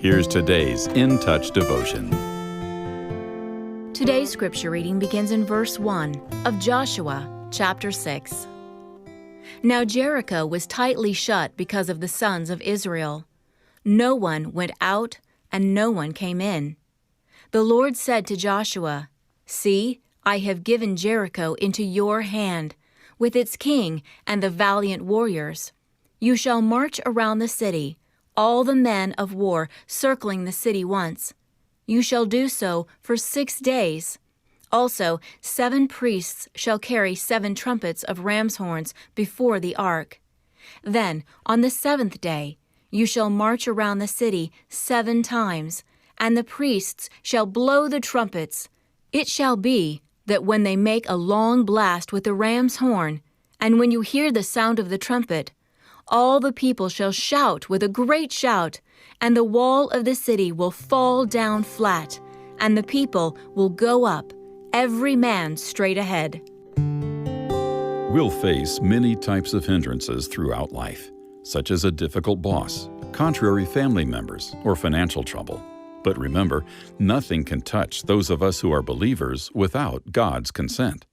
Here's today's In Touch devotion. Today's scripture reading begins in verse 1 of Joshua chapter 6. Now Jericho was tightly shut because of the sons of Israel. No one went out and no one came in. The Lord said to Joshua, "See, I have given Jericho into your hand, with its king and the valiant warriors. You shall march around the city, all the men of war circling the city once. You shall do so for 6 days. Also, 7 priests shall carry 7 trumpets of ram's horns before the ark. Then, on the 7th day, you shall march around the city 7 times, and the priests shall blow the trumpets. It shall be that when they make a long blast with the ram's horn, and when you hear the sound of the trumpet, all the people shall shout with a great shout, and the wall of the city will fall down flat, and the people will go up, every man straight ahead." We'll face many types of hindrances throughout life, such as a difficult boss, contrary family members, or financial trouble. But remember, nothing can touch those of us who are believers without God's consent.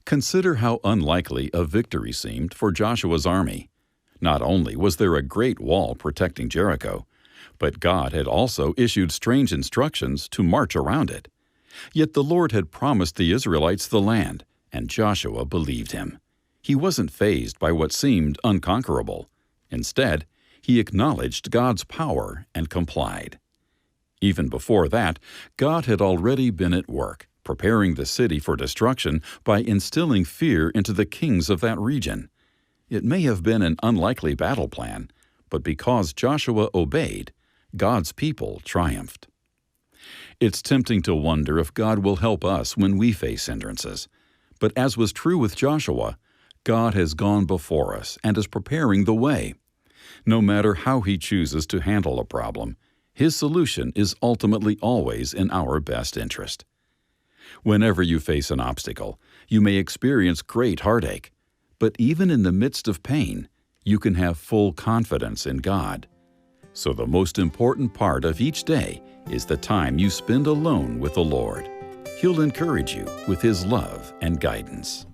Consider how unlikely a victory seemed for Joshua's army. Not only was there a great wall protecting Jericho, but God had also issued strange instructions to march around it. Yet the Lord had promised the Israelites the land, and Joshua believed him. He wasn't fazed by what seemed unconquerable. Instead, he acknowledged God's power and complied. Even before that, God had already been at work, preparing the city for destruction by instilling fear into the kings of that region. It may have been an unlikely battle plan, but because Joshua obeyed, God's people triumphed. It's tempting to wonder if God will help us when we face hindrances. But as was true with Joshua, God has gone before us and is preparing the way. No matter how He chooses to handle a problem, His solution is ultimately always in our best interest. Whenever you face an obstacle, you may experience great heartache. But even in the midst of pain, you can have full confidence in God. So the most important part of each day is the time you spend alone with the Lord. He'll encourage you with His love and guidance.